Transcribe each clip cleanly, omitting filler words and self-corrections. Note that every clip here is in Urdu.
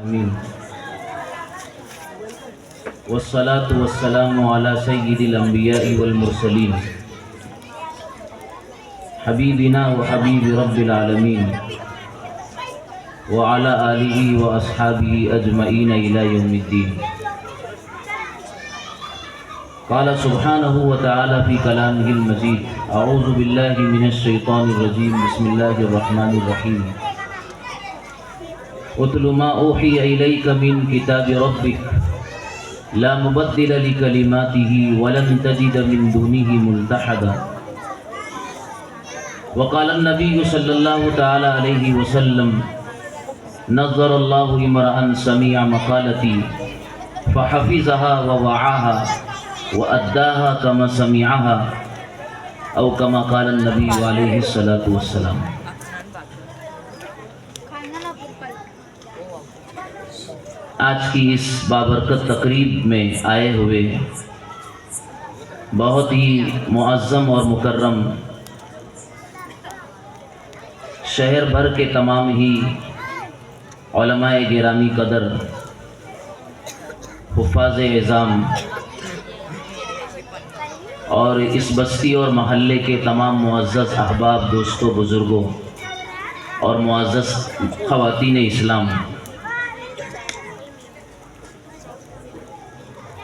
آمین والصلاة والسلام على سید الانبیاء والمرسلین حبیبنا وحبیب رب العالمین وعلى آلہ واصحابہ اجمعین الی یوم الدین۔ قال سبحانہ وتعالی فی کلامہ المجید اعوذ باللہ من الشیطان الرجیم بسم اللہ الرحمن الرحیم اتل ما اوحی الیک من کتاب ربک لا مبدل لکلماتہ ولن تجد من دونہ ملتحدا۔ وقال النبی صلی اللہ تعالی علیہ وسلم نظر اللہ امرأ سمع مقالتی فحفظها ووعاها وأداها كما سمعها او كما قال النبی علیہ الصلاۃ والسلام۔ آج کی اس بابرکت تقریب میں آئے ہوئے بہت ہی معظم اور مکرم شہر بھر کے تمام ہی علماء گرامی قدر، حفاظ اعظام اور اس بستی اور محلے کے تمام معزز احباب، دوستوں، بزرگوں اور معزز خواتین اسلام،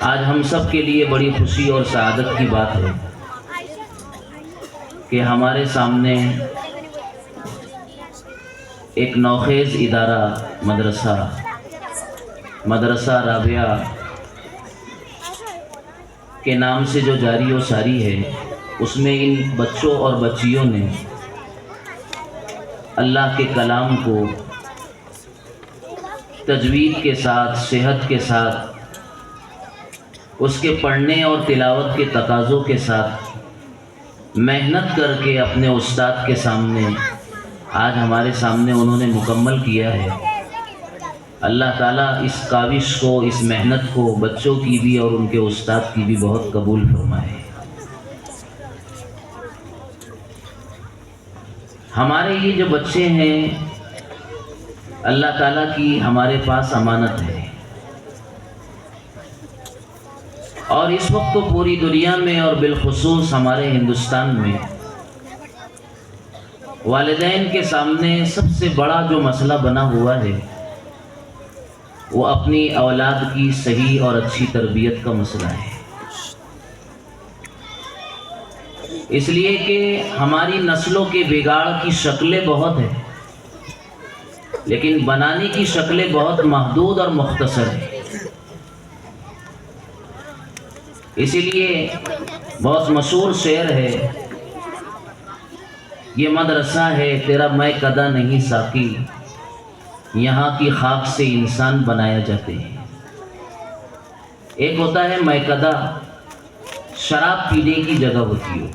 آج ہم سب کے لیے بڑی خوشی اور سعادت کی بات ہے کہ ہمارے سامنے ایک نوخیز ادارہ مدرسہ رابعہ کے نام سے جو جاری و ساری ہے، اس میں ان بچوں اور بچیوں نے اللہ کے کلام کو تجوید کے ساتھ، صحت کے ساتھ، اس کے پڑھنے اور تلاوت کے تقاضوں کے ساتھ محنت کر کے اپنے استاد کے سامنے آج ہمارے سامنے انہوں نے مکمل کیا ہے۔ اللہ تعالیٰ اس کاوش کو، اس محنت کو بچوں کی بھی اور ان کے استاد کی بھی بہت قبول فرمائے۔ ہمارے یہ جو بچے ہیں اللہ تعالیٰ کی ہمارے پاس امانت ہے، اور اس وقت تو پوری دنیا میں اور بالخصوص ہمارے ہندوستان میں والدین کے سامنے سب سے بڑا جو مسئلہ بنا ہوا ہے وہ اپنی اولاد کی صحیح اور اچھی تربیت کا مسئلہ ہے۔ اس لیے کہ ہماری نسلوں کے بگاڑ کی شکلیں بہت ہیں، لیکن بنانے کی شکلیں بہت محدود اور مختصر ہیں۔ اسی لیے بہت مشہور شعر ہے، یہ مدرسہ ہے تیرا میں کدا نہیں ساقی، یہاں کی خاک سے انسان بنایا جاتے ہیں۔ ایک ہوتا ہے میکدہ، شراب پینے کی جگہ ہوتی ہے،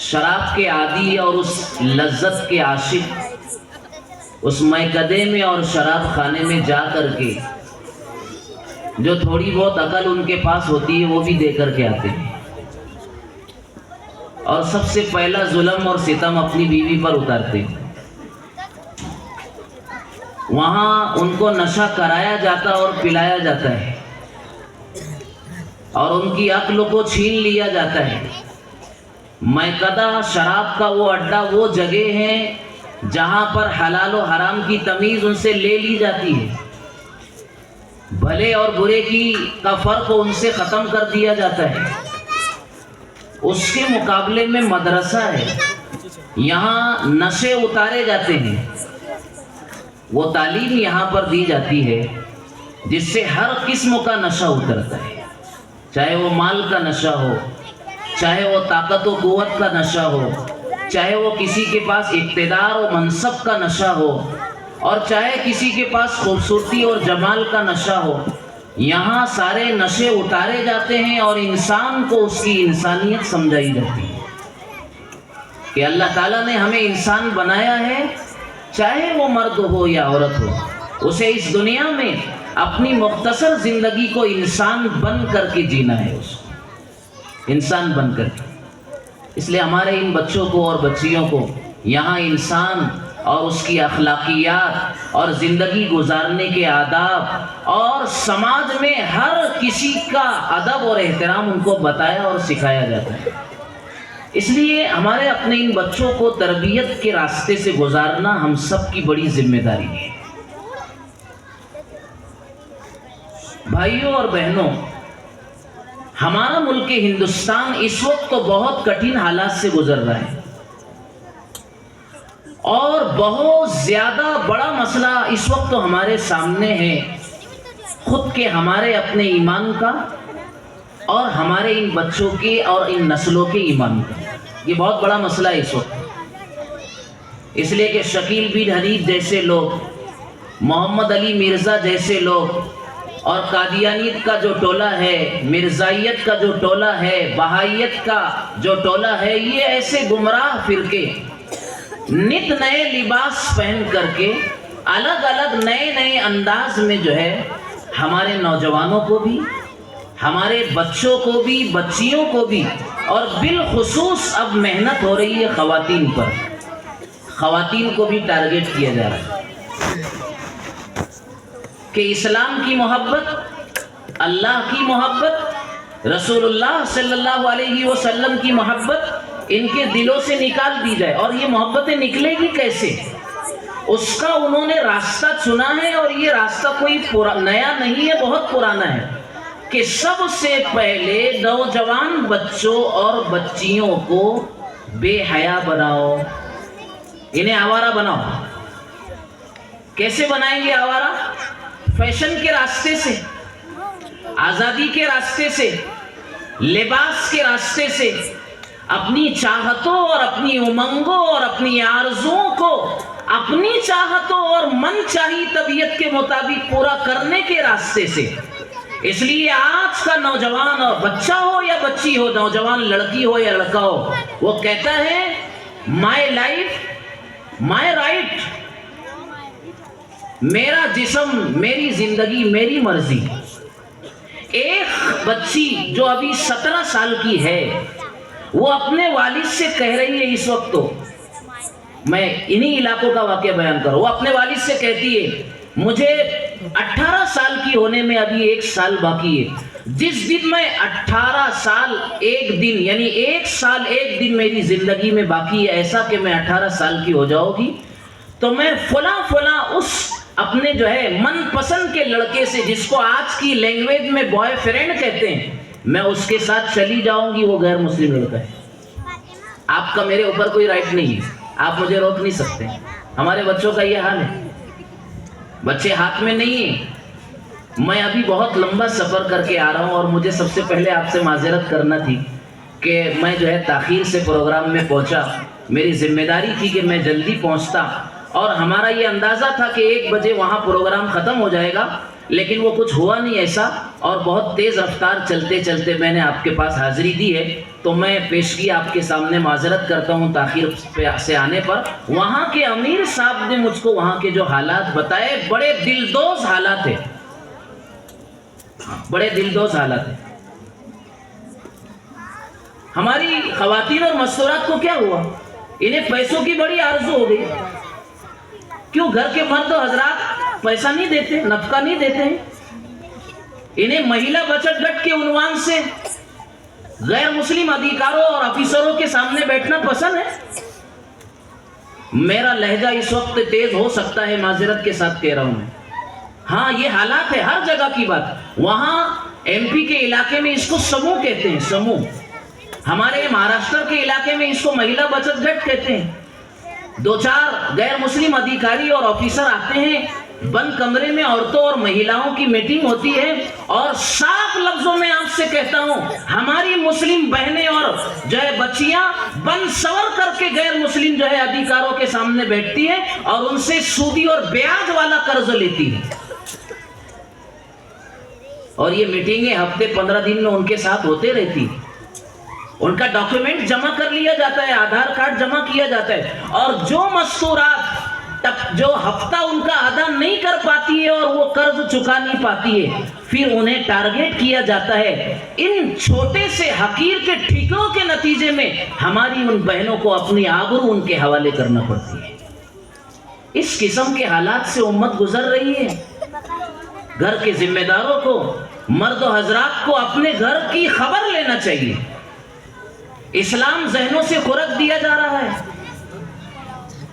شراب کے عادی اور اس لذت کے عاشق اس میکدے میں اور شراب خانے میں جا کر کے جو تھوڑی بہت عقل ان کے پاس ہوتی ہے وہ بھی دے کر کے آتے ہیں، اور سب سے پہلا ظلم اور ستم اپنی بیوی پر اتارتے ہیں۔ وہاں ان کو نشہ کرایا جاتا اور پلایا جاتا ہے، اور ان کی عقل کو چھین لیا جاتا ہے۔ میکدہ، شراب کا وہ اڈا، وہ جگہ ہے جہاں پر حلال و حرام کی تمیز ان سے لے لی جاتی ہے، بھلے اور برے کا فرق ان سے ختم کر دیا جاتا ہے۔ اس کے مقابلے میں مدرسہ ہے، یہاں نشے اتارے جاتے ہیں، وہ تعلیم یہاں پر دی جاتی ہے جس سے ہر قسم کا نشہ اترتا ہے، چاہے وہ مال کا نشہ ہو، چاہے وہ طاقت و قوت کا نشہ ہو، چاہے وہ کسی کے پاس اقتدار و منصب کا نشہ ہو، اور چاہے کسی کے پاس خوبصورتی اور جمال کا نشہ ہو۔ یہاں سارے نشے اتارے جاتے ہیں اور انسان کو اس کی انسانیت سمجھائی جاتی ہے کہ اللہ تعالیٰ نے ہمیں انسان بنایا ہے، چاہے وہ مرد ہو یا عورت ہو، اسے اس دنیا میں اپنی مختصر زندگی کو انسان بن کر کے جینا ہے، اس کو انسان بن کر کے۔ اس لیے ہمارے ان بچوں کو اور بچیوں کو یہاں انسان اور اس کی اخلاقیات اور زندگی گزارنے کے آداب اور سماج میں ہر کسی کا ادب اور احترام ان کو بتایا اور سکھایا جاتا ہے۔ اس لیے ہمارے اپنے ان بچوں کو تربیت کے راستے سے گزارنا ہم سب کی بڑی ذمہ داری ہے۔ بھائیوں اور بہنوں، ہمارا ملک ہندوستان اس وقت تو بہت کٹھن حالات سے گزر رہا ہے، اور بہت زیادہ بڑا مسئلہ اس وقت تو ہمارے سامنے ہے، خود کے ہمارے اپنے ایمان کا اور ہمارے ان بچوں کے اور ان نسلوں کے ایمان کا۔ یہ بہت بڑا مسئلہ ہے اس وقت، اس لیے کہ شکیل بن حنیف جیسے لوگ، محمد علی مرزا جیسے لوگ، اور قادیانیت کا جو ٹولہ ہے، مرزائیت کا جو ٹولہ ہے، بہائیت کا جو ٹولہ ہے، یہ ایسے گمراہ فرقے نت نئے لباس پہن کر کے الگ الگ نئے نئے انداز میں جو ہے ہمارے نوجوانوں کو بھی، ہمارے بچوں کو بھی، بچیوں کو بھی، اور بالخصوص اب محنت ہو رہی ہے خواتین پر، خواتین کو بھی ٹارگٹ کیا جا رہا ہے کہ اسلام کی محبت، اللہ کی محبت، رسول اللہ صلی اللہ علیہ وسلم کی محبت ان کے دلوں سے نکال دی جائے۔ اور یہ محبتیں نکلے گی کیسے؟ اس کا انہوں نے راستہ چنا ہے، اور یہ راستہ کوئی نیا نہیں ہے، بہت پرانا ہے، کہ سب سے پہلے نوجوان بچوں اور بچیوں کو بے حیا بناؤ، انہیں آوارہ بناؤ۔ کیسے بنائیں گے آوارہ؟ فیشن کے راستے سے، آزادی کے راستے سے، لباس کے راستے سے، اپنی چاہتوں اور اپنی امنگوں اور اپنی آرزوؤں کو اپنی چاہتوں اور من چاہی طبیعت کے مطابق پورا کرنے کے راستے سے۔ اس لیے آج کا نوجوان، اور بچہ ہو یا بچی ہو، نوجوان لڑکی ہو یا لڑکا ہو، وہ کہتا ہے مائی لائف مائی رائٹ، میرا جسم، میری زندگی، میری مرضی۔ ایک بچی جو ابھی 17 سال کی ہے، وہ اپنے والد سے کہہ رہی ہے، اس وقت تو میں انہی علاقوں کا واقعہ بیان کروں، وہ اپنے والد سے کہتی ہے مجھے 18 سال کی ہونے میں ابھی 1 سال باقی ہے، جس دن میں 18 سال 1 دن، یعنی 1 سال 1 دن میری زندگی میں باقی ہے، ایسا کہ میں 18 سال کی ہو جاؤ گی، تو میں فلاں فلاں اس اپنے جو ہے من پسند کے لڑکے سے، جس کو آج کی لینگویج میں بوائے فرینڈ کہتے ہیں، میں اس کے ساتھ چلی جاؤں گی، وہ غیر مسلم لڑکا ہے۔ آپ کا میرے اوپر کوئی رائٹ نہیں ہے، آپ مجھے روک نہیں سکتے۔ ہمارے بچوں کا یہ حال ہے، بچے ہاتھ میں نہیں ہیں۔ میں ابھی بہت لمبا سفر کر کے آ رہا ہوں، اور مجھے سب سے پہلے آپ سے معذرت کرنا تھی کہ میں جو ہے تاخیر سے پروگرام میں پہنچا۔ میری ذمہ داری تھی کہ میں جلدی پہنچتا، اور ہمارا یہ اندازہ تھا کہ 1 بجے وہاں پروگرام ختم ہو جائے گا، لیکن وہ کچھ ہوا نہیں ایسا، اور بہت تیز رفتار چلتے چلتے میں نے آپ کے پاس حاضری دی ہے، تو میں پیشگی آپ کے سامنے معذرت کرتا ہوں تاخیر سے آنے پر۔ وہاں کے امیر صاحب نے مجھ کو وہاں کے جو حالات بتائے، بڑے دلدوز حالات ہیں، بڑے دلدوز حالات ہیں۔ ہماری خواتین اور مستورات کو کیا ہوا؟ انہیں پیسوں کی بڑی آرزو ہو گئی۔ کیوں گھر کے مرد و حضرات پیسہ نہیں دیتے، نفقہ نہیں دیتے ہیں؟ انہیں مہیلا بچت گٹ کے عنوان سے غیر مسلم ادھیکاروں اور افیسروں کے سامنے بیٹھنا پسند ہے۔ میرا لہجہ اس وقت تیز ہو سکتا ہے، معذرت کے ساتھ کہہ رہا ہوں میں۔ ہاں یہ حالات ہے، ہر جگہ کی بات۔ وہاں ایم پی کے علاقے میں اس کو سموہ کہتے ہیں، سموہ۔ ہمارے مہاراشٹر کے علاقے میں اس کو مہیلا بچت گٹ کہتے ہیں۔ 2-4 غیر مسلم ادھیکاری اور آفیسر آتے ہیں، بند کمرے میں عورتوں اور مہیلاؤں کی میٹنگ ہوتی ہے، اور صاف لفظوں میں آپ سے کہتا ہوں، ہماری مسلم بہنیں اور جو ہے بچیاں بند سور کر کے غیر مسلم جو ہے ادھیکاروں کے سامنے بیٹھتی ہیں، اور ان سے سودی اور بیاج والا قرض لیتی ہیں، اور یہ میٹنگیں ہفتے 15 دن میں ان کے ساتھ ہوتے رہتی ہیں۔ ان کا ڈاکیومنٹ جمع کر لیا جاتا ہے، آدھار کارڈ جمع کیا جاتا ہے، اور جو مستورات جو ہفتہ ان کا ادا نہیں کر پاتی ہے اور وہ قرض چکا نہیں پاتی ہے، پھر انہیں ٹارگٹ کیا جاتا ہے۔ ان چھوٹے سے حقیر کے ٹھیکروں کے نتیجے میں ہماری ان بہنوں کو اپنی آبرو ان کے حوالے کرنا پڑتی ہے۔ اس قسم کے حالات سے امت گزر رہی ہے. گھر کے ذمہ داروں کو، مرد و حضرات کو اپنے گھر کی خبر لینا چاہیے. اسلام ذہنوں سے خرق دیا جا رہا ہے.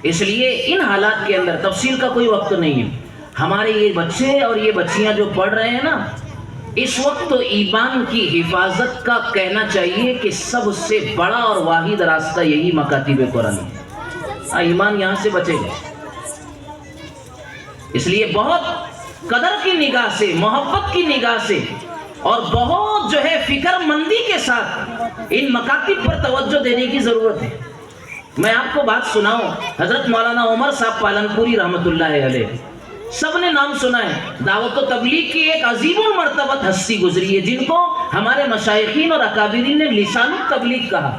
اس لیے ان حالات کے اندر تفصیل کا کوئی وقت نہیں ہے. ہمارے یہ بچے اور یہ بچیاں جو پڑھ رہے ہیں نا، اس وقت تو ایمان کی حفاظت کا کہنا چاہیے کہ سب سے بڑا اور واحد راستہ یہی مکاتب قرآن ہے. ایمان یہاں سے بچے گا. اس لیے بہت قدر کی نگاہ سے، محبت کی نگاہ سے اور بہت جو ہے فکر مندی کے ساتھ ان مکاتب پر توجہ دینے کی ضرورت ہے. میں آپ کو بات سناؤں، حضرت مولانا عمر صاحب پالنپوری رحمت اللہ علیہ، سب نے نام سنا ہے. دعوت و تبلیغ کی ایک عظیم المرتبت ہستی گزری ہے جن کو ہمارے مشائخین اور اکابرین نے لسان التبلیغ کہا.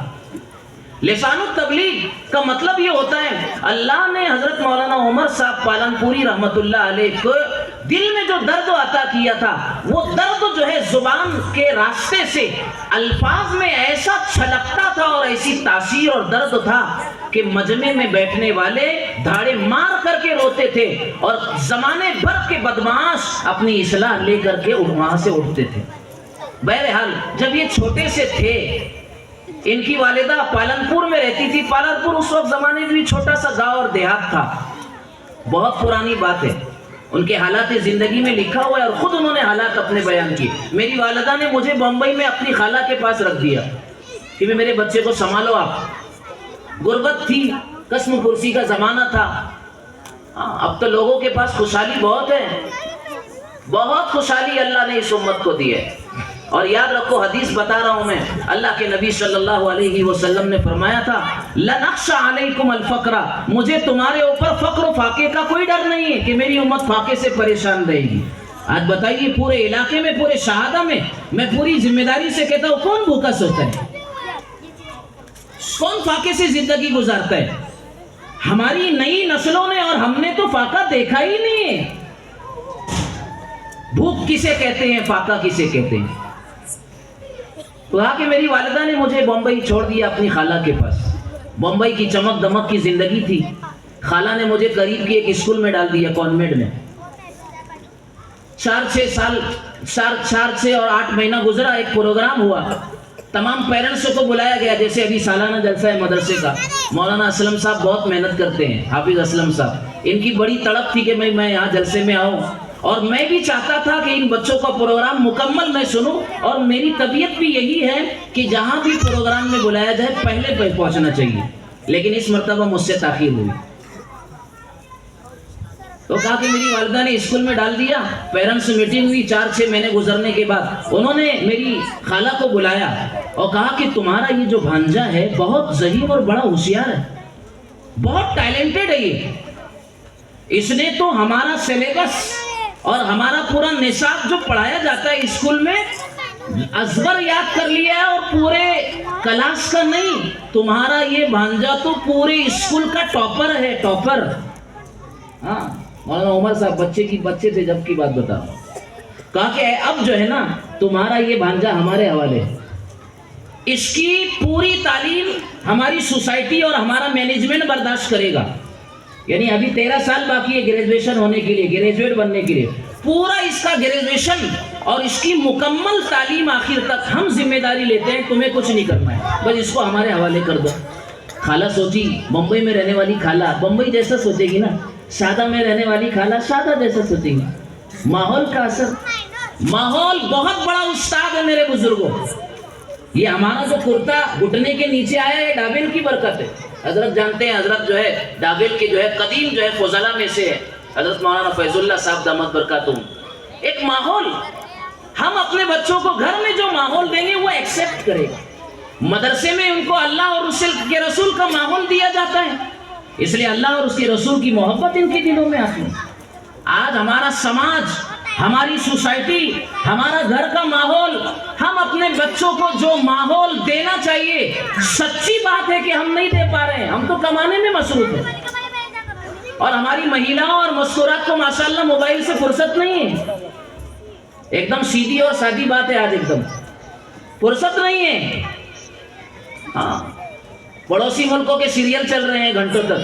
لسان التبلیغ کا مطلب یہ ہوتا ہے اللہ نے حضرت مولانا عمر صاحب پالنپوری رحمت اللہ علیہ کو دل میں جو درد عطا کیا تھا، وہ درد جو ہے زبان کے راستے سے الفاظ میں ایسا چھلکتا تھا اور ایسی تاثیر اور درد تھا کہ مجمع میں بیٹھنے والے دھاڑے مار کر کے روتے تھے اور زمانے بھر کے بدمعاش اپنی اصلاح لے کر کے وہاں سے اٹھتے تھے. بہرحال جب یہ چھوٹے سے تھے، ان کی والدہ پالنپور میں رہتی تھی. پالنپور اس وقت زمانے میں بھی چھوٹا سا گاؤں اور دیہات تھا. بہت پرانی بات ہے. ان کے حالات زندگی میں لکھا ہوا ہے اور خود انہوں نے حالات اپنے بیان کیے. میری والدہ نے مجھے بمبئی میں اپنی خالہ کے پاس رکھ دیا کہ میرے بچے کو سنبھالو آپ. غربت تھی، قسم پرسی کا زمانہ تھا. اب تو لوگوں کے پاس خوشحالی بہت ہے. بہت خوشحالی اللہ نے اس امت کو دی ہے. اور یاد رکھو، حدیث بتا رہا ہوں میں، اللہ کے نبی صلی اللہ علیہ وسلم نے فرمایا تھا لَنَخْشَ عَلَيْكُمْ الْفَقْرَ، مجھے تمہارے اوپر فقر و فاقے کا کوئی ڈر نہیں ہے کہ میری امت فاقے سے پریشان رہے گی. آج بتائیے پورے علاقے میں، پورے شہادہ میں پوری ذمہ داری سے کہتا ہوں، کون بھوکا سوتا ہے؟ کون فاقے سے زندگی گزارتا ہے؟ ہماری نئی نسلوں نے اور ہم نے تو فاقہ دیکھا ہی نہیں ہے. بھوک کسے کہتے ہیں، فاقہ کسے کہتے ہیں؟ کہا کہ میری والدہ نے مجھے بمبئی چھوڑ دیا اپنی خالہ کے پاس. بمبئی کی چمک دمک کی زندگی تھی. خالہ نے مجھے قریب کی ایک اسکول میں ڈال دیا، کانوینٹ میں. 4 سے اور 8 مہینہ گزرا. ایک پروگرام ہوا، تمام پیرنٹس کو بلایا گیا، جیسے ابھی سالانہ جلسہ ہے مدرسے کا. مولانا اسلم صاحب بہت محنت کرتے ہیں، حافظ اسلم صاحب. ان کی بڑی تڑپ تھی کہ میں یہاں جلسے میں آؤں، اور میں بھی چاہتا تھا کہ ان بچوں کا پروگرام مکمل میں سنوں. اور میری طبیعت بھی یہی ہے کہ جہاں بھی پروگرام میں بلایا جائے پہلے پہنچنا چاہیے. لیکن اس مرتبہ مجھ سے تاخیر ہوئی. تو کہا کہ میری والدہ نے اسکول میں ڈال دیا. پیرنٹس میٹنگ ہوئی 4-6 مہینے گزرنے کے بعد. انہوں نے میری خالہ کو بلایا اور کہا کہ تمہارا یہ جو بھانجا ہے بہت ذہین اور بڑا ہوشیار ہے، بہت ٹیلنٹڈ ہے. اس نے تو ہمارا سلیبس اور ہمارا پورا نصاب جو پڑھایا جاتا ہے اسکول میں ازبر یاد کر لیا ہے، اور پورے کلاس کا نہیں. تمہارا یہ بھانجا تو پورے اسکول کا ٹاپر ہے، ٹاپر. ہاں مولانا عمر صاحب بچے تھے جب کی بات بتا رہا ہوں. کہا کہ اب جو ہے نا تمہارا یہ بھانجا ہمارے حوالے ہے. اس کی پوری تعلیم ہماری سوسائٹی اور ہمارا مینجمنٹ برداشت کرے گا. یعنی ابھی 13 سال باقی ہے گریجویشن ہونے کے لیے، گریجویٹ بننے کے لیے. پورا اس کا گریجویشن اور اس کی مکمل تعلیم آخر تک ہم ذمہ داری لیتے ہیں، تمہیں کچھ نہیں کرنا ہے، بس اس کو ہمارے حوالے کر دو. خالہ سوچی، بمبئی میں رہنے والی خالہ بمبئی جیسا سوچے گی نا، شادہ میں رہنے والی خالہ شادہ جیسا سوچے گی. ماحول کا اثر. ماحول بہت بڑا استاد ہے میرے بزرگوں. یہ ہمارا جو کرتا گھٹنے کے نیچے آیا ہے ڈابل کی برکت ہے. حضرت جانتے ہیں، حضرت جو ہے ڈابل کے جو ہے قدیم جو ہے فضلہ میں سے ہے، حضرت مولانا فیض اللہ صاحب دامت برکاتہم. ایک ماحول، ہم اپنے بچوں کو گھر میں جو ماحول دیں گے وہ ایکسیپٹ کرے گا. مدرسے میں ان کو اللہ اور اس کے رسول کا ماحول دیا جاتا ہے، اس لیے اللہ اور اس کے رسول کی محبت ان کے دلوں میں آتی ہے. آج ہمارا سماج، ہماری سوسائٹی، ہمارا گھر کا ماحول، ہم اپنے بچوں کو جو ماحول دینا چاہیے، سچی بات ہے کہ ہم نہیں دے پا رہے ہیں. ہم تو کمانے میں مصروف ہیں، اور ہماری مہیلاؤں اور مستورات کو ماشاءاللہ موبائل سے فرصت نہیں ہے. ایک دم سیدھی اور سادی بات ہے، آج ایک دم فرصت نہیں ہے. ہاں، پڑوسی ملکوں کے سیریل چل رہے ہیں گھنٹوں تک.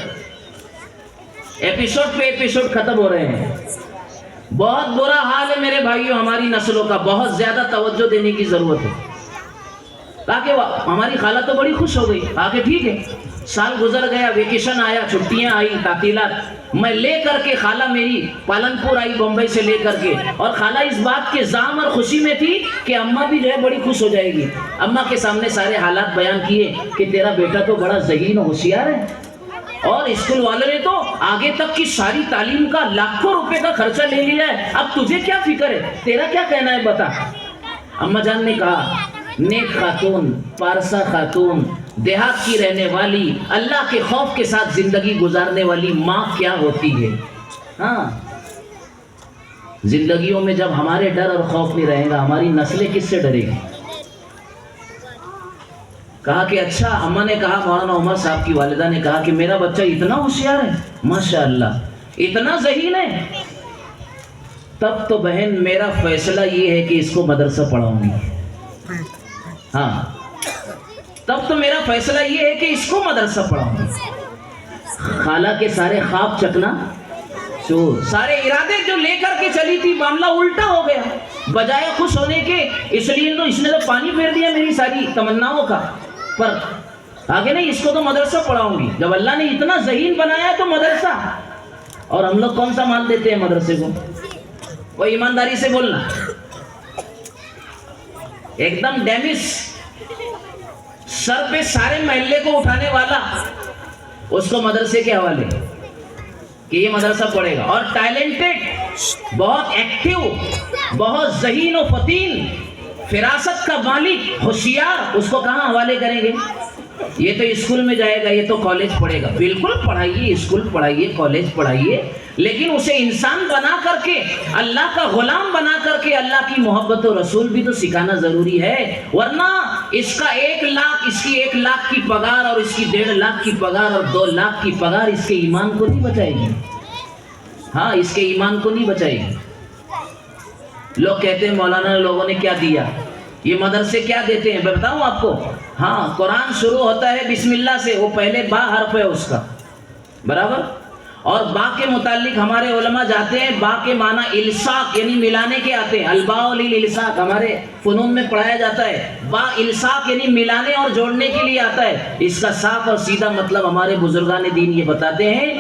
ایپیسوڈ پہ ایپیسوڈ ختم ہو رہے ہیں. بہت برا حال ہے میرے بھائیوں ہماری نسلوں کا. بہت زیادہ توجہ دینے کی ضرورت ہے. تاکہ ہماری خالہ تو بڑی خوش ہو گئی. آگے ٹھیک ہے, سال گزر گیا, ویکیشن آیا, چھٹیاں آئی, تعطیلات, میں لے کر کے خالہ میری پالن پور آئی بمبئی سے لے کر کے, اور خالہ اس بات کے زام اور خوشی میں تھی کہ اماں بھی جو ہے بڑی خوش ہو جائے گی. اماں کے سامنے سارے حالات بیان کیے کہ تیرا بیٹا تو بڑا ذہین و ہوشیار ہے, اور اسکول والے نے تو آگے تک کی ساری تعلیم کا لاکھوں روپے کا خرچہ لے لیا ہے, اب تجھے کیا فکر ہے, تیرا کیا کہنا ہے بتا. اماں جان نے کہا, نیک خاتون, پارسا خاتون, دیہات کی رہنے والی, اللہ کے خوف کے ساتھ زندگی گزارنے والی ماں کیا ہوتی ہے. ہاں, زندگیوں میں جب ہمارے ڈر اور خوف نہیں رہے گا, ہماری نسلیں کس سے ڈرے گی. کہا کہ اچھا, اماں نے کہا, مولانا عمر صاحب کی والدہ نے کہا کہ میرا بچہ اتنا ہوشیار ہے, ماشاءاللہ, اتنا ذہین ہے, تب تو بہن میرا فیصلہ یہ ہے کہ اس کو مدرسہ پڑھاؤں گی. ہاں, تب تو میرا فیصلہ یہ ہے کہ اس کو مدرسہ پڑھاؤں گی. خالہ کے سارے خواب چکنا چور, سارے ارادے جو لے کر کے چلی تھی معاملہ الٹا ہو گیا. بجائے خوش ہونے کے اس نے تو پانی پھیر دیا میری ساری تمناؤں کا. پر آگے نہیں, اس کو تو مدرسہ پڑھاؤں گی. جب اللہ نے اتنا ذہین بنایا تو مدرسہ, اور ہم لوگ کون سا مان دیتے ہیں مدرسے کو. وہ ایمانداری سے بولنا, ایک دم ڈیمس, سر پہ سارے محلے کو اٹھانے والا, اس کو مدرسے کے حوالے کہ یہ مدرسہ پڑھے گا. اور ٹیلنٹڈ, بہت ایکٹیو, بہت ذہین و فطین, فراست کا مالک, ہوشیار, اس کو کہاں حوالے کریں گے. یہ تو اسکول میں جائے گا, یہ تو کالج پڑھے گا. بالکل پڑھائیے, اسکول پڑھائیے, کالج پڑھائیے, لیکن اسے انسان بنا کر کے, اللہ کا غلام بنا کر کے اللہ کی محبت و رسول بھی تو سکھانا ضروری ہے. ورنہ اس کا 1 لاکھ, اس کی 1 لاکھ کی پگار, اور اس کی 1.5 لاکھ کی پگار, اور 2 لاکھ کی پگار اس کے ایمان کو نہیں بچائے گی. ہاں, اس کے ایمان کو نہیں بچائے گی. لوگ کہتے ہیں مولانا لوگوں نے کیا دیا, یہ مدرسے کیا دیتے ہیں, میں بتاؤں آپ کو. ہاں, قرآن شروع ہوتا ہے بسم اللہ سے, وہ پہلے با حرف ہے اس کا, برابر. اور با کے متعلق ہمارے علماء جاتے ہیں, با کے معنی الصاق یعنی ملانے کے آتے ہیں. الباء للالصاق ہمارے فنون میں پڑھایا جاتا ہے. با الصاق یعنی ملانے اور جوڑنے کے لیے آتا ہے. اس کا صاف اور سیدھا مطلب ہمارے بزرگان دین یہ بتاتے ہیں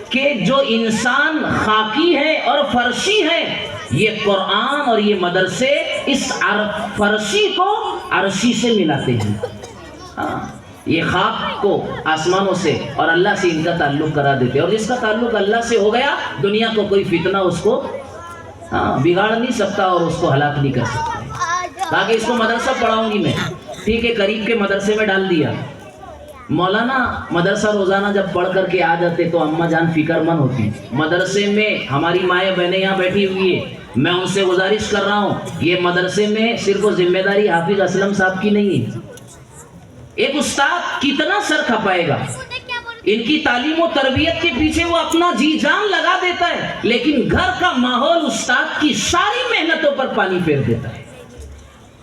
کہ جو انسان خاکی ہے اور فرشی ہے, یہ قرآن اور یہ مدرسے اس فرشی کو عرشی سے ملاتے ہیں. ہاں, یہ خاک کو آسمانوں سے اور اللہ سے ان کا تعلق کرا دیتے ہیں. اور جس کا تعلق اللہ سے ہو گیا, دنیا کو کوئی فتنہ اس کو بگاڑ نہیں سکتا اور اس کو ہلاک نہیں کر سکتا. تاکہ اس کو مدرسہ پڑھاؤں گی میں, ٹھیک ہے, قریب کے مدرسے میں ڈال دیا. مولانا مدرسہ روزانہ جب پڑھ کر کے آ جاتے تو اماں جان فکر مند ہوتی. مدرسے میں ہماری مائیں بہنیں یہاں بیٹھی ہوئی ہے, میں ان سے گزارش کر رہا ہوں, یہ مدرسے میں صرف وہ ذمہ داری حافظ اسلم صاحب کی نہیں ہے. ایک استاد کتنا سر کھپائے گا, ان کی تعلیم و تربیت کے پیچھے وہ اپنا جی جان لگا دیتا ہے, لیکن گھر کا ماحول استاد کی ساری محنتوں پر پانی پھیر دیتا ہے.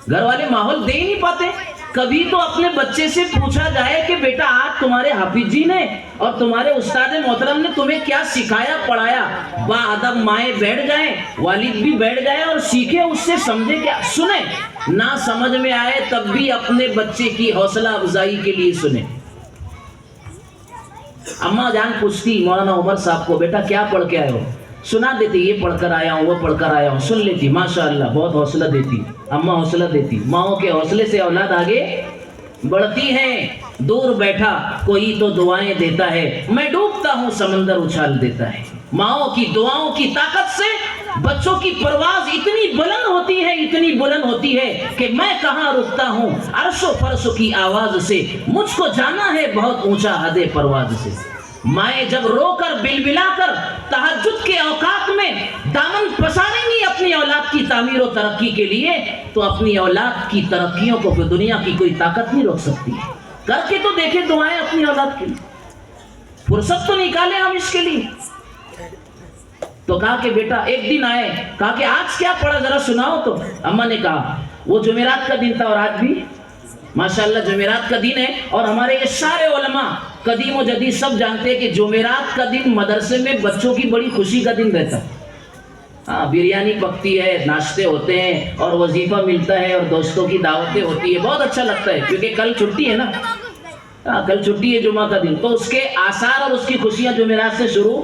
گھر والے ماحول دے ہی نہیں پاتے. کبھی تو اپنے بچے سے پوچھا جائے کہ بیٹا آج تمہارے حافظ جی نے اور تمہارے استاد محترم نے تمہیں کیا سکھایا پڑھایا. با ادب مائیں بیٹھ جائیں, والد بھی بیٹھ جائے اور سیکھے, اس سے سمجھے, کیا سنیں, نہ سمجھ میں آئے تب بھی اپنے بچے کی حوصلہ افزائی کے لیے سنیں. اماں جان پوچھتی مولانا عمر صاحب کو, بیٹا کیا پڑھ کے آئے ہو, سنا دیتی, یہ پڑھ کر آیا ہوں, وہ پڑھ کر آیا ہوں, سن لیتی. ماشاءاللہ, بہت حوصلہ دیتی اماں, حوصلہ دیتی. ماؤں کے حوصلے سے اولاد آگے بڑھتی ہیں. دور بیٹھا کوئی تو دعائیں دیتا ہے, میں ڈوبتا ہوں سمندر اچھال دیتا ہے. ماؤں کی دعاؤں کی طاقت سے بچوں کی پرواز اتنی بلند ہوتی ہے, اتنی بلند ہوتی ہے کہ میں کہاں رکتا ہوں عرش و فرش کی آواز سے, مجھ کو جانا ہے بہت اونچا حد پرواز سے. مائیں جب رو کر بلبلا کر تہجد کے اوقات میں دامن پساریں گی اپنی اولاد کی تعمیر و ترقی کے لیے, تو اپنی اولاد کی ترقیوں کو پھر دنیا کی کوئی طاقت نہیں روک سکتی. کر کے تو دیکھیں دعائیں اپنی اولاد کے لیے, فرصت تو نکالیں ہم اس کے لیے. تو کہا کہ بیٹا ایک دن آئے, کہا کہ آج کیا پڑھا ذرا سناؤ. تو اماں نے کہا وہ جمعرات کا دن تھا, اور آج بھی ماشاءاللہ جمعرات کا دن ہے, اور ہمارے یہ سارے علماء قدیم و جدید سب جانتے ہیں کہ جمعرات کا دن مدرسے میں بچوں کی بڑی خوشی کا دن رہتا ہے. ہاں بریانی پکتی ہے, ناشتے ہوتے ہیں اور وظیفہ ملتا ہے اور دوستوں کی دعوتیں ہوتی ہے, بہت اچھا لگتا ہے کیونکہ کل چھٹی ہے نا. کل چھٹی ہے جمعہ کا دن, تو اس کے آثار اور اس کی خوشیاں جمعرات سے شروع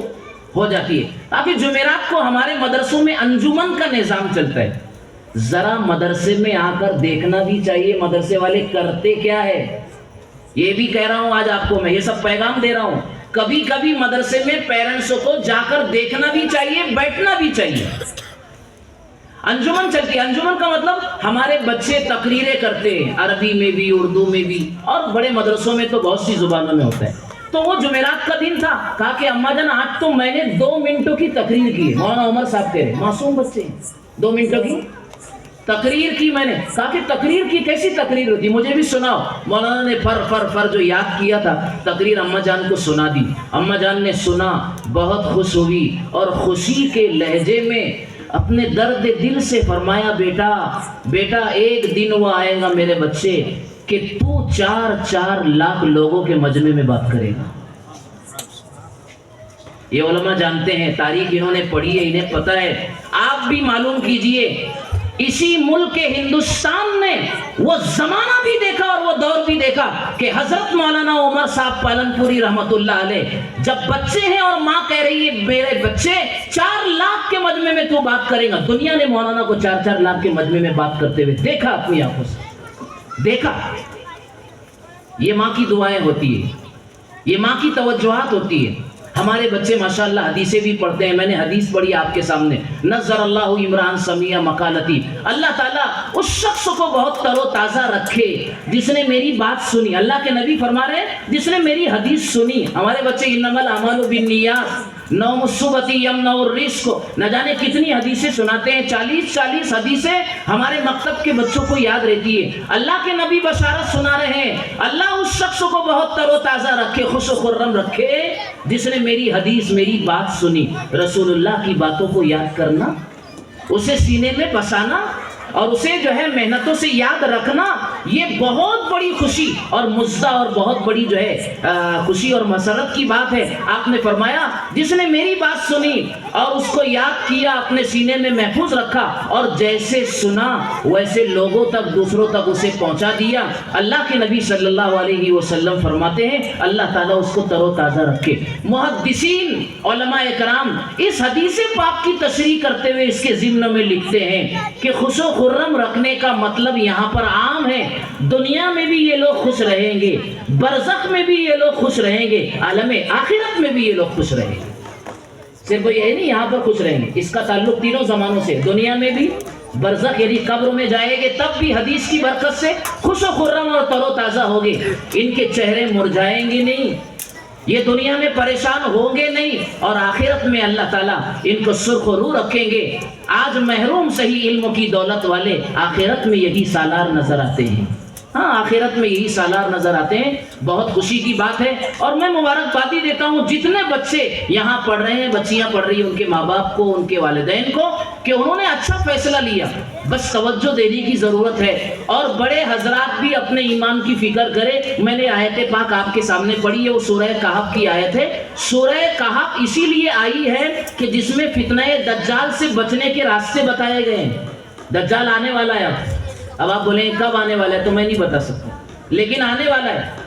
ہو جاتی ہے. تاکہ جمعرات کو ہمارے مدرسوں میں انجمن کا نظام چلتا ہے. ذرا مدرسے میں آ کر دیکھنا بھی چاہیے مدرسے والے کرتے کیا ہے. یہ بھی کہہ رہا ہوں آج آپ کو, میں یہ سب پیغام دے رہا ہوں, کبھی کبھی مدرسے میں پیرنٹسوں کو جا کر دیکھنا بھی چاہیے, بیٹھنا بھی چاہیے. انجمن چلتی ہے. انجمن کا مطلب ہمارے بچے تقریریں کرتے ہیں, عربی میں بھی اردو میں بھی, اور بڑے مدرسوں میں تو بہت سی زبانوں میں ہوتا ہے. تو وہ جمعرات کا دن تھا, کہا کہ اماں جان آج تو میں نے 2 منٹوں کی تقریر کی ہے. مولانا عمر صاحب کہہ رہے, معصوم بچے, 2 منٹوں کی تقریر کی میں نے. کہا کہ تقریر کی, کیسی تقریر ہوتی, مجھے بھی سناؤ. مولانا نے فر جو یاد کیا تھا تقریر اماں جان کو سنا دی. اماں جان نے سنا, بہت خوش ہوئی اور خوشی کے لہجے میں اپنے درد دل سے فرمایا, بیٹا ایک دن وہ آئے گا میرے بچے کہ تو 4 لاکھ لوگوں کے مجمع میں بات کرے گا. یہ علماء جانتے ہیں, تاریخ انہوں نے پڑھی ہے, انہیں پتہ ہے. آپ بھی معلوم کیجئے, اسی ملک کے ہندوستان نے وہ زمانہ بھی دیکھا اور وہ دور بھی دیکھا کہ حضرت مولانا عمر صاحب پالن پوری رحمت اللہ علیہ جب بچے ہیں اور ماں کہہ رہی ہے میرے بچے 4 لاکھ کے مجمع میں تو بات کرے گا. دنیا نے مولانا کو 4 لاکھ کے مجمع میں بات کرتے ہوئے دیکھا, اپنی آنکھوں سے دیکھا. یہ ماں کی دعائیں ہوتی ہیں, یہ ماں کی توجہات ہوتی ہے. ہمارے بچے ماشاءاللہ حدیثیں بھی پڑھتے ہیں. میں نے حدیث پڑھی آپ کے سامنے, نظر اللہ عمران سمیع مقالتی, اللہ تعالیٰ اس شخص کو بہت تر و تازہ رکھے جس نے میری بات سنی. اللہ کے نبی فرما رہے ہیں جس نے میری حدیث سنی. ہمارے بچے انما الاعمال بالنیات, نوم الصبح یمنع الرزق, نہ جانے کتنی حدیثیں سناتے ہیں. 40 حدیثیں ہمارے مکتب کے بچوں کو یاد رہتی ہے. اللہ کے نبی بشارت سنا رہے ہیں, اللہ اس شخص کو بہت تر و تازہ رکھے, خوش و خرم رکھے جس نے میری حدیث, میری بات سنی. رسول اللہ کی باتوں کو یاد کرنا, اسے سینے میں بسانا اور اسے جو ہے محنتوں سے یاد رکھنا, یہ بہت بڑی خوشی اور مزدہ اور بہت بڑی جو ہے خوشی اور مسرت کی بات ہے. آپ نے فرمایا جس نے میری بات سنی اور اس کو یاد کیا, اپنے سینے میں محفوظ رکھا اور جیسے سنا ویسے لوگوں تک, دوسروں تک اسے پہنچا دیا. اللہ کے نبی صلی اللہ علیہ وسلم فرماتے ہیں اللہ تعالیٰ اس کو تر و تازہ رکھے. محدثین علماء اکرام اس حدیث پاک کی تشریح کرتے ہوئے اس کے ضمن میں لکھتے ہیں کہ خوش و خرم رکھنے کا مطلب یہاں پر عام ہے. دنیا میں بھی یہ لوگ خوش رہیں گے, برزخ میں بھی یہ لوگ خوش رہیں گے, عالم آخرت میں بھی یہ لوگ خوش رہیں گے. صرف یہ نہیں یہاں پر خوش رہیں گے, اس کا تعلق تینوں زمانوں سے, دنیا میں بھی, برزخ یعنی قبر میں جائیں گے تب بھی حدیث کی برکت سے خوش و خرم اور تر و تازہ ہوگے. ان کے چہرے مرجھائیں گے نہیں, یہ دنیا میں پریشان ہوں گے نہیں, اور آخرت میں اللہ تعالیٰ ان کو سرخ و رو رکھیں گے. آج محروم صحیح علم کی دولت والے آخرت میں یہی سالار نظر آتے ہیں. ہاں آخرت میں یہی سالار نظر آتے ہیں. بہت خوشی کی بات ہے اور میں مبارکبادی دیتا ہوں جتنے بچے یہاں پڑھ رہے ہیں, بچیاں پڑھ رہی ہیں, ان کے ماں باپ کو, ان کے والدین کو, کہ انہوں نے اچھا فیصلہ لیا. بس توجہ دینے کی ضرورت ہے اور بڑے حضرات بھی اپنے ایمان کی فکر کرے. میں نے آیت پاک آپ کے سامنے پڑھی ہے, وہ سورہ کہف کی آیت ہے. سورہ کہف اسی لیے آئی ہے کہ جس میں فتنہ دجال سے بچنے کے راستے بتائے گئے ہیں. دجال آنے والا ہے. اب آپ بولیں کب آنے والا ہے تو میں نہیں بتا سکتا, لیکن آنے والا ہے.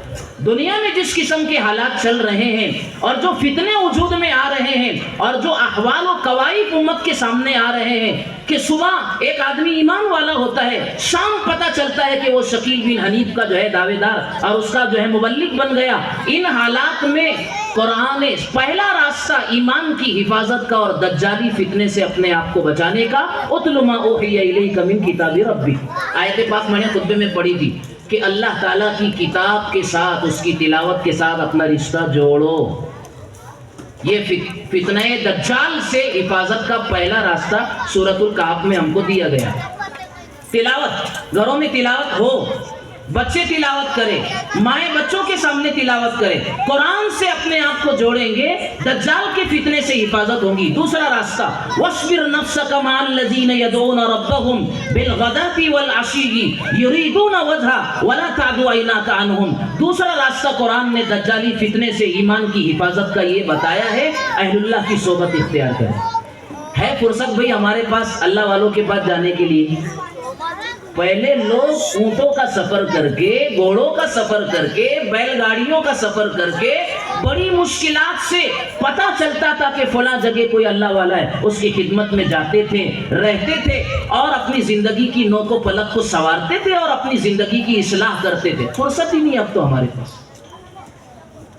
دنیا میں جس قسم کے حالات چل رہے ہیں اور جو فتنے وجود میں آ رہے ہیں اور جو احوال و قوائف امت کے سامنے آ رہے ہیں کہ صبح ایک آدمی ایمان والا ہوتا ہے, شام پتہ چلتا ہے کہ وہ شکیل بن حنیف کا جو ہے دعوے دار اور اس کا جو ہے مبلغ بن گیا. ان حالات میں قرآن پہلا راستہ ایمان کی حفاظت کا اور دجالی فتنے سے اپنے آپ کو بچانے کا, اتل ما اوحی الیک من کتاب ربک. آیت پاک میں نے خطبے میں پڑھی تھی کہ اللہ تعالیٰ کی کتاب کے ساتھ, اس کی تلاوت کے ساتھ اپنا رشتہ جوڑو. یہ فتنہ دجال سے حفاظت کا پہلا راستہ سورۃ الکہف میں ہم کو دیا گیا. تلاوت, گھروں میں تلاوت ہو, بچے تلاوت کریں، مائیں بچوں کے سامنے تلاوت کریں، قرآن سے اپنے آپ کو جوڑیں گے، دجال کے فتنے سے حفاظت ہوگی۔ دوسرا راستہ وَاصْبِرْ نَفْسَكَ مَعَ الَّذِينَ يَدْعُونَ رَبَّهُمْ بِالْغَدَاةِ وَالْعَشِيِّ يُرِيدُونَ وَجْهَهُ وَلَا تَعْدُ عَيْنَاكَ عَنْهُمْ۔ دوسرا راستہ قرآن نے دجالی فتنے سے ایمان کی حفاظت کا یہ بتایا ہے، اہل اللہ کی صحبت اختیار کریں۔ ہے فرصت بھئی ہمارے پاس اللہ والوں کے پاس جانے کے لیے؟ پہلے لوگ اونٹوں کا سفر کر کے، گھوڑوں کا سفر کر کے، بیل گاڑیوں کا سفر کر کے بڑی مشکلات سے پتہ چلتا تھا کہ فلاں جگہ کوئی اللہ والا ہے، اس کی خدمت میں جاتے تھے، رہتے تھے اور اپنی زندگی کی نوک و پلک کو سنوارتے تھے اور اپنی زندگی کی اصلاح کرتے تھے۔ فرصت ہی نہیں اب تو ہمارے پاس۔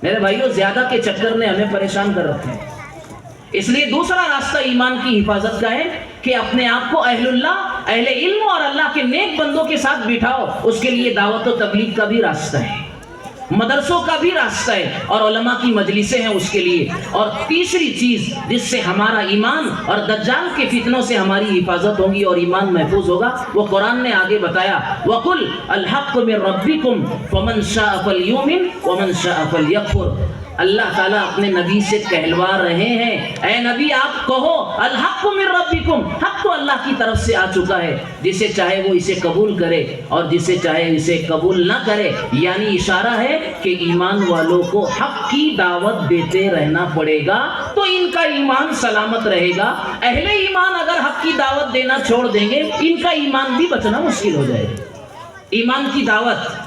میرے بھائیوں، زیادہ کے چکر نے ہمیں پریشان کر رکھے ہیں۔ اس لیے دوسرا راستہ ایمان کی حفاظت کا ہے کہ اپنے آپ کو اہل اللہ، اہل علم اور اللہ کے نیک بندوں کے ساتھ بٹھاؤ۔ اس کے لیے دعوت و تبلیغ کا بھی راستہ ہے، مدرسوں کا بھی راستہ ہے، اور علماء کی مجلسیں ہیں اس کے لیے۔ اور تیسری چیز جس سے ہمارا ایمان اور دجال کے فتنوں سے ہماری حفاظت ہوگی اور ایمان محفوظ ہوگا، وہ قرآن نے آگے بتایا، وَقُلْ الْحَقُّ مِنْ رَبِّكُمْ فَمَنْ شَاءَ فَلْيُؤْمِنْ وَمَنْ شَاءَ فَلْيَكْفُرْ۔ اللہ تعالیٰ اپنے نبی سے کہلوا رہے ہیں، اے نبی آپ کہو الحق من ربکم، حق تو اللہ کی طرف سے آ چکا ہے، جسے چاہے وہ اسے قبول کرے اور جسے چاہے اسے قبول نہ کرے۔ یعنی اشارہ ہے کہ ایمان والوں کو حق کی دعوت دیتے رہنا پڑے گا تو ان کا ایمان سلامت رہے گا۔ اہل ایمان اگر حق کی دعوت دینا چھوڑ دیں گے، ان کا ایمان بھی بچنا مشکل ہو جائے گا۔ ایمان کی دعوت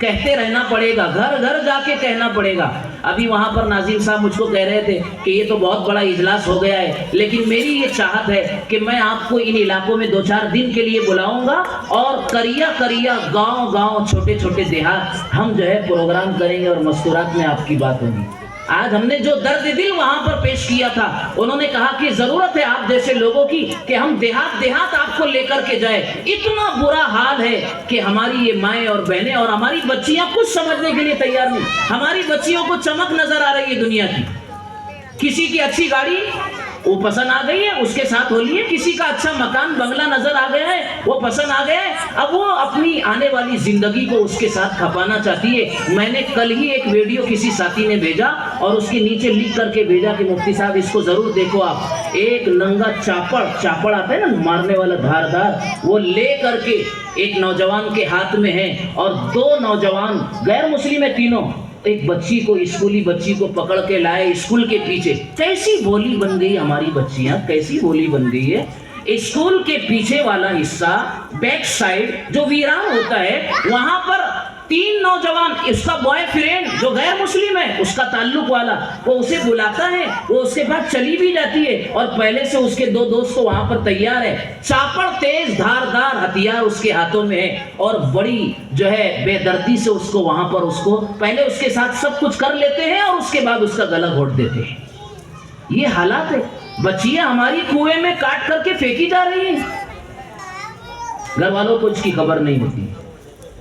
کہتے رہنا پڑے گا، گھر گھر جا کے کہنا پڑے گا۔ ابھی وہاں پر ناظم صاحب مجھ کو کہہ رہے تھے کہ یہ تو بہت بڑا اجلاس ہو گیا ہے، لیکن میری یہ چاہت ہے کہ میں آپ کو ان علاقوں میں 2-4 دن کے لیے بلاؤں گا اور کریا کریا، گاؤں گاؤں، چھوٹے چھوٹے دیہات ہم جو ہے پروگرام کریں گے اور مستورات میں آپ کی بات ہوگی۔ آج ہم نے جو درد دل وہاں پر پیش کیا تھا، انہوں نے کہا کہ ضرورت ہے آپ جیسے لوگوں کی کہ ہم دیہات آپ کو لے کر کے جائیں۔ اتنا برا حال ہے کہ ہماری یہ مائیں اور بہنیں اور ہماری بچیاں کچھ سمجھنے کے لیے تیار نہیں۔ ہماری بچیوں کو چمک نظر آ رہی ہے دنیا کی، کسی کی اچھی گاڑی وہ پسند آ گئی ہے، اس کے ساتھ ہو لیے، کسی کا اچھا مکان بنگلہ نظر آ گیا ہے، وہ پسند آ گیا ہے، اب وہ اپنی آنے والی زندگی کو اس کے ساتھ کھپانا چاہتی ہے۔ میں نے کل ہی ایک ویڈیو کسی ساتھی نے بھیجا اور اس کے نیچے لکھ کر کے بھیجا کہ مفتی صاحب اس کو ضرور دیکھو آپ، ایک ننگا چاپڑ آتا ہے نا مارنے والا دھاردار، وہ لے کر کے ایک نوجوان کے ہاتھ میں ہے اور 2 نوجوان غیر مسلم ہے تینوں، ایک بچی کو، اسکولی بچی کو پکڑ کے لائے اسکول کے پیچھے۔ کیسی بولی بن گئی ہماری بچیاں، کیسی بولی بن گئی ہے۔ اسکول کے پیچھے والا حصہ، بیک سائیڈ جو ویران ہوتا ہے، وہاں پر 3 نوجوان، اس کا بوائے فرینڈ جو غیر مسلم ہے، اس کا تعلق والا، وہ اسے بلاتا ہے، وہ اس کے بعد چلی بھی جاتی ہے اور پہلے سے اس کے 2 دوست کو وہاں پر تیار ہے، چاپڑ تیز دھاردار ہتھیار اس کے ہاتھوں میں ہے اور بڑی جو ہے بے دردی سے اس کو وہاں پر اس کو پہلے اس کے ساتھ سب کچھ کر لیتے ہیں اور اس کے بعد اس کا گلا گھونٹ دیتے ہیں۔ یہ حالات ہے، بچیاں ہماری کنویں میں کاٹ کر کے پھینکی جا رہی ہیں، گھر والوں کو اس کی خبر نہیں ہوتی۔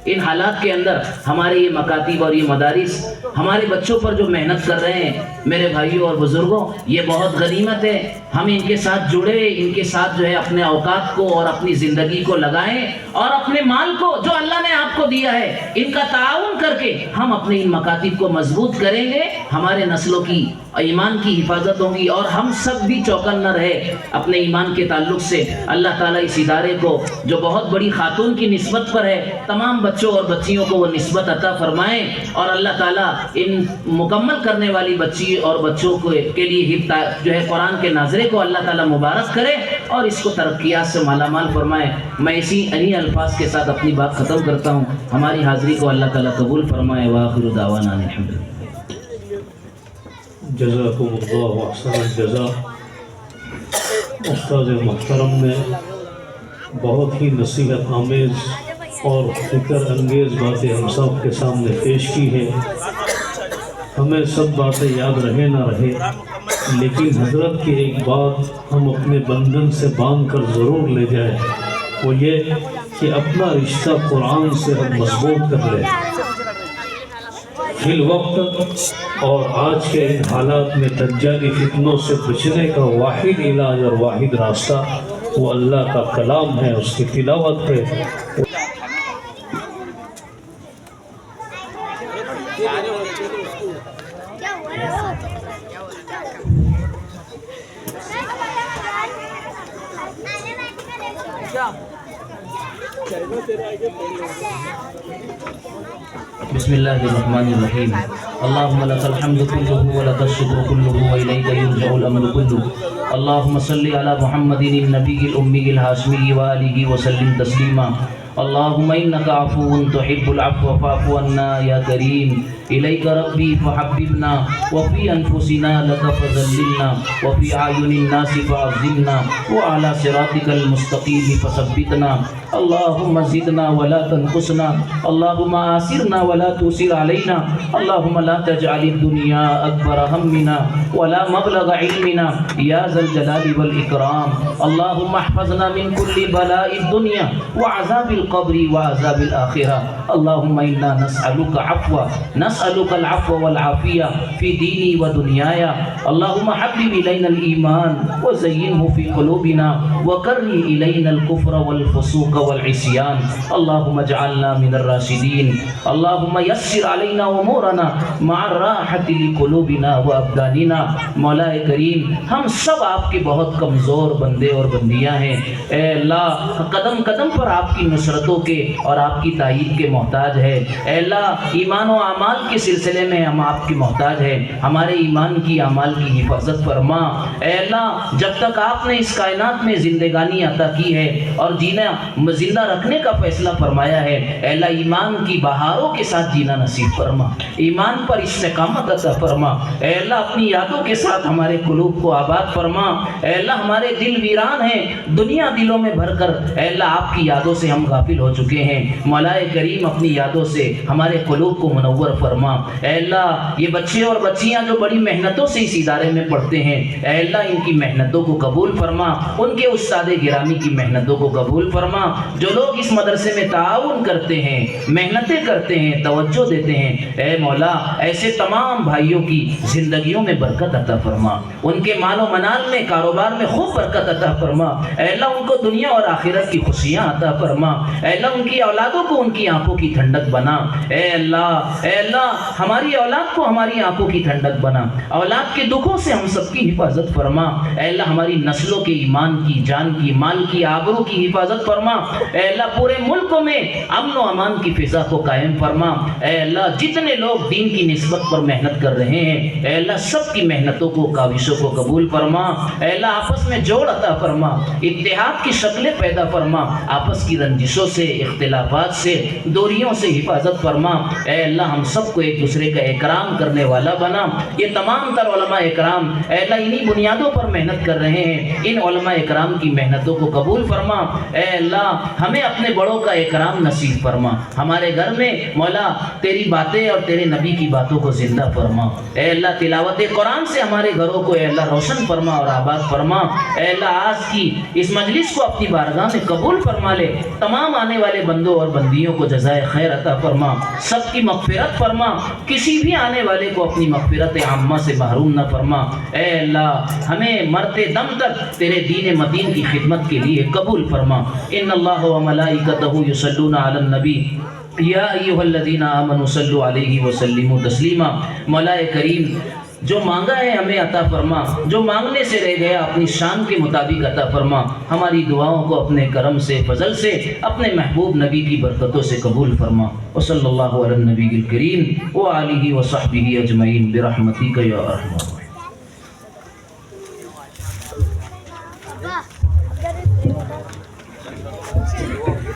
ان حالات کے اندر ہمارے یہ مکاتب اور یہ مدارس ہمارے بچوں پر جو محنت کر رہے ہیں، میرے بھائیوں اور بزرگوں، یہ بہت غنیمت ہے۔ ہم ان کے ساتھ جڑے، ان کے ساتھ جو ہے اپنے اوقات کو اور اپنی زندگی کو لگائیں اور اپنے مال کو جو اللہ نے آپ کو دیا ہے ان کا تعاون کر کے ہم اپنے ان مکاتب کو مضبوط کریں گے، ہمارے نسلوں کی ایمان کی حفاظت ہوگی اور ہم سب بھی چوکن نہ رہے اپنے ایمان کے تعلق سے۔ اللہ تعالیٰ اس ادارے کو جو بہت بڑی خاتون کی نسبت پر ہے، تمام بچوں اور بچیوں کو وہ نسبت عطا فرمائیں اور اللہ تعالیٰ ان مکمل کرنے والی بچی اور بچوں کے لیے جو ہے قرآن کے ناظرے کو اللہ تعالیٰ مبارک کرے اور اس کو ترقیات سے مالا مال فرمائے۔ میں انہی الفاظ کے ساتھ اپنی بات ختم کرتا ہوں۔ ہماری حاضری کو اللہ تعالیٰ قبول فرمائے۔ وآخر دعوانا الحمدللہ۔ جزاکم اللہ احسن الجزا۔ استاد محترم نے بہت ہی نصیحت آمیز اور فکر انگیز باتیں ہم سب کے سامنے پیش کی ہے۔ ہمیں سب باتیں یاد رہے نہ رہے، لیکن حضرت کی ایک بات ہم اپنے بندن سے باندھ کر ضرور لے جائیں، وہ یہ کہ اپنا رشتہ قرآن سے ہم مضبوط کر لیں۔ فی الوقت اور آج کے ان حالات میں دجالی فتنوں سے بچنے کا واحد علاج اور واحد راستہ وہ اللہ کا کلام ہے، اس کی تلاوت ہے۔ بسم الله الرحمن الرحيم اللهم لك الحمد كله ولك الشكر كله وإليك يرجع الأمر كله اللهم صل على محمد النبي الأمي الهاشمي وآله وسلم تسليما اللهم إنك عفو تحب العفو فاعف عنا يا كريم إليك ربي فحببنا وفي أنفسنا لك فذللنا وفي أعين الناس فعظمنا وعلى صراطك المستقيم فثبتنا اللهم زدنا ولا تنقصنا اللهم آسرنا ولا تؤسر علينا اللهم لا تجعل الدنيا أكبر همنا ولا مبلغ علمنا يا ذا الجلال والإكرام اللهم احفظنا من كل بلاء الدنيا وعذاب القبر وعذاب الآخرة اللهم إنا نسألك العفو والعافية في ديني ودنياي اللهم حبب إلينا الإيمان وزينه في قلوبنا وكره إلينا الكفر والفسوق والعصيان اللهم اجعلنا من الراشدين اللهم يسر علينا أمورنا مع الراحة لقلوبنا وأبداننا مولا کریم ہم سب آپ کے بہت کمزور بندے اور بندیاں ہیں اے اللہ قدم قدم پر آپ کی نصرتوں کے اور آپ کی تائید کے محتاج ہے اے اللہ ایمان و اعمال کے سلسلے میں ہم آپ کی محتاج ہیں ہمارے ایمان کی اعمال کی حفاظت فرما اے اللہ جب تک آپ نے اس کائنات میں زندگانی عطا کی ہے اور زندہ رکھنے کا فیصلہ فرمایا ہے اے اللہ ایمان کی بہاروں کے ساتھ جینا نصیب فرما ایمان پر استقامت عطا فرما اے اللہ اپنی یادوں کے ساتھ ہمارے قلوب کو آباد فرما اے اللہ ہمارے دل ویران ہیں دنیا دلوں میں بھر کر اے اللہ آپ کی یادوں سے ہم غافل ہو چکے ہیں مولا کریم اپنی یادوں سے ہمارے قلوب کو منور فرما اے اللہ یہ بچے اور بچیاں جو بڑی محنتوں سے اس ادارے میں پڑھتے ہیں اے اللہ ان کی محنتوں کو قبول فرما ان کے استاد گرامی کی محنتوں کو قبول فرما جو لوگ اس مدرسے میں تعاون کرتے ہیں محنتیں کرتے ہیں توجہ دیتے ہیں اے مولا ایسے تمام بھائیوں کی زندگیوں میں برکت عطا فرما ان کے مال و منال میں کاروبار میں خوب برکت عطا فرما اے اللہ ان کو دنیا اور آخرت کی خوشیاں عطا فرما اے اللہ ان کی اولادوں کو ان کی آنکھوں کی ٹھنڈک بنا اے اللہ ہماری اولاد کو ہماری آنکھوں کی ٹھنڈک بنا اولاد کے دکھوں سے ہم سب کی حفاظت فرما اے اللہ ہماری نسلوں کے ایمان کی جان کی مال کی آبرو کی حفاظت فرما اے اللہ پورے ملک میں امن و امان کی فضا کو قائم فرما اے اللہ جتنے لوگ دین کی نسبت پر محنت کر رہے ہیں اے اللہ سب کی محنتوں کو کاوشوں کو قبول فرما اے اللہ آپس میں جوڑ عطا فرما اتحاد کی شکلیں پیدا فرما آپس کی رنجشوں سے اختلافات سے دوریوں سے حفاظت فرما اے اللہ ہم سب کو ایک دوسرے کا اکرام کرنے والا بنا یہ تمام تر علماء اکرام اے اللہ انہی بنیادوں پر محنت کر رہے ہیں ان علماء اکرام کی محنتوں کو قبول فرما اے اللہ ہمیں اپنے بڑوں کا اکرام نصیب فرما ہمارے گھر میں مولا تیری باتیں اور تیرے نبی کی باتوں کو زندہ فرما اے اللہ تلاوت قرآن سے ہمارے گھروں کو اے اللہ روشن فرما اور آباد فرما اے اللہ آج کی اس مجلس کو اپنی بارگاہ میں قبول فرما لے تمام آنے والے بندوں اور بندیوں کو جزائے خیر عطا فرما سب کی مغفرت فرما کسی بھی آنے والے کو اپنی مغفرت عامہ سے محروم نہ فرما اے اللہ ہمیں مرتے دم تک تیرے دین مدین کی خدمت کے لیے قبول فرما ان اللہ و ملائکتہ یصلون علی النبی یا ایھا الذین آمنوا صلوا علیہ وسلموا تسلیما مولا کریم جو مانگا ہے ہمیں عطا فرما جو مانگنے سے رہ گیا اپنی شان کے مطابق عطا فرما ہماری دعاؤں کو اپنے کرم سے فضل سے اپنے محبوب نبی کی برکتوں سے قبول فرما وصلی اللہ علی النبی الکریم وآلہ وصحبہ اجمعین برحمتک یا ارحم